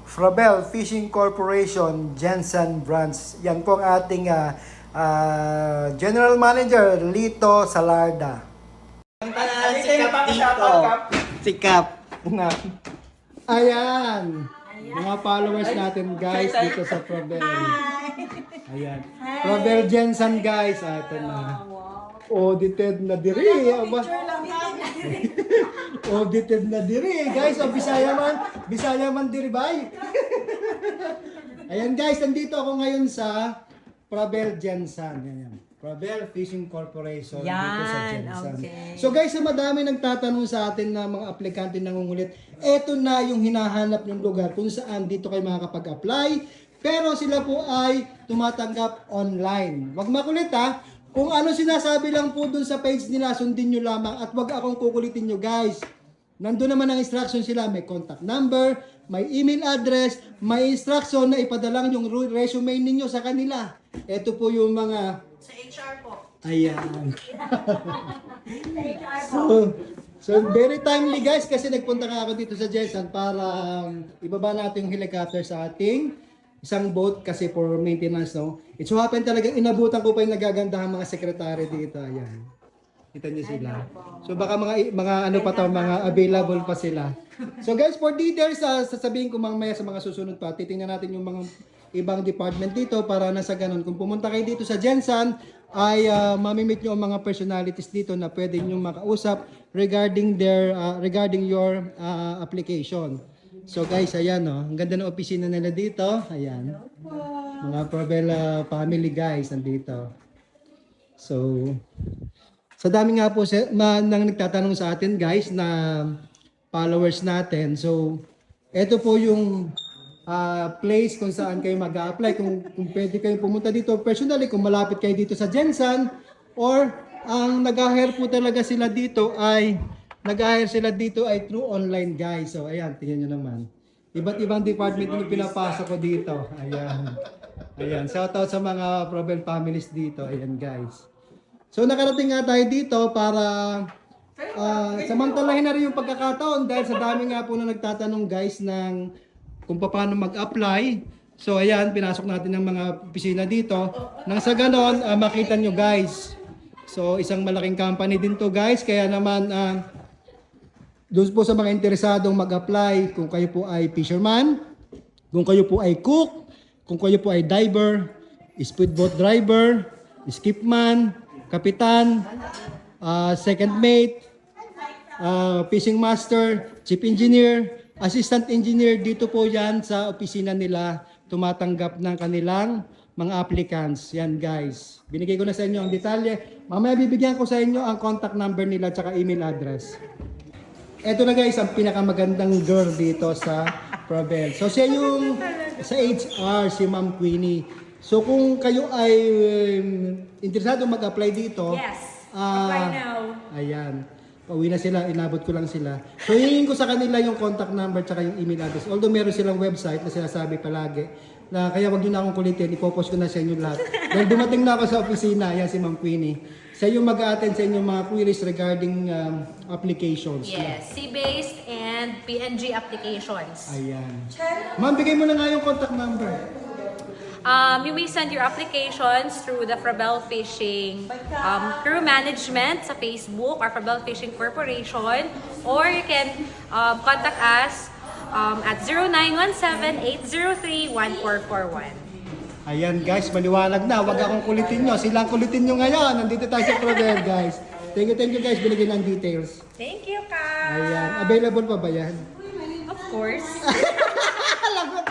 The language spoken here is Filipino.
Frabel Fishing Corporation, Jensen Branch. Yan po ang ating General Manager, Lito Salarda. Sikap dito. Sikap. Ayan. Mga followers natin guys dito sa Frabel. Ayan. Frabel Jensen guys. Ito na. Audited na diri. Audited na diri. Guys, Bisaya man diri bay. Ayan guys, nandito ako ngayon sa Frabel Jensen. Ayan. Frabel Fishing Corporation dito sa Jensen. Okay. So guys, madami nagtatanong sa atin na mga aplikante nangungulit. Ito na yung hinahanap ng lugar kung saan dito kayo makakapag-apply. Pero sila po ay tumatanggap online. Wag makulit ha. Kung ano sinasabi lang po dun sa page nila, sundin nyo lamang at wag akong kukulitin nyo guys. Nandun naman ang instruction sila, may contact number, may email address, may instruction na ipadala yung resume ninyo sa kanila. Ito po yung mga... Sa HR po. Ayan. So very timely guys kasi nagpunta nga ako dito sa Jensen para ibaba natin yung helicopter sa ating isang boat kasi for maintenance, no? It so happen talagang inabutan ko pa yung nagagandahang mga sekretary dito. Ayan. Kita niyo sila. So baka mga ano pa to, mga available pa sila. So guys, for details, sasabihin ko mamaya sa mga susunod pa. Titingnan natin yung mga ibang department dito para nasa ganun. Kung pumunta kayo dito sa Jensen, ay mamimit nyo ang mga personalities dito na pwede nyo makausap regarding your application. So guys, ayan ang ganda ng opisina nila dito. Ayan. Mga Frabel family guys nandito. So dami nga po nang nagtatanong sa atin guys na followers natin. So ito po yung place kung saan kayo mag-a-apply. Kung pwede kayong pumunta dito personally, kung malapit kayo dito sa Jensen, or ang nag-hire po talaga sila dito ay through online guys. So ayan, tingnan nyo naman. Iba't ibang department yung pinapasok ko dito. Ayan. Ayan, shout out sa mga Frabel families dito. Ayan guys. So nakarating nga tayo dito para samantalahin na rin yung pagkakataon dahil sa dami nga po na nagtatanong guys ng kung paano mag-apply. So ayan, pinasok natin ng mga opisina dito. Nang sa ganon, makita nyo guys. So isang malaking company din to guys. Kaya naman, doon po sa mga interesadong mag-apply, kung kayo po ay fisherman, kung kayo po ay cook, kung kayo po ay diver, speedboat driver, skipman, kapitan, second mate, fishing master, chief engineer, assistant engineer, dito po yan sa opisina nila tumatanggap ng kanilang mga applicants. Yan guys. Binigay ko na sa inyo ang detalye. Mamaya bibigyan ko sa inyo ang contact number nila at email address. Ito na guys, ang pinakamagandang girl dito sa Frabel. So siya yung sa HR, si Ma'am Queenie. So kung kayo ay interesado mag-apply dito, Yes. Apply now. Ayan. Pauwi na sila, inabot ko lang sila. So hingin ko sa kanila yung contact number at yung email address. Although meron silang website na sinasabi palagi na kaya wag nyo na akong kulitin, ipopost ko na sa inyo lahat. Dahil dumating na ako sa opisina, yan si Ma'am Queenie. Siya yung mag-a-attend sa inyong mga queries regarding applications. Yes, C-based and PNG applications. Ayan. Ma'am, bigay mo na nga yung contact number. You may send your applications through the Frabel Fishing Crew Management sa Facebook or Frabel Fishing Corporation, or you can contact us at 0917-803-1441. Ayan guys, maliwanag na. Wag akong kulitin nyo. Silang kulitin nyo ngayon. Nandito tayo sa Frabel guys. Thank you guys. Binigyan ng details. Thank you, Ka! Ayan. Available pa ba yan? Of course. Lagot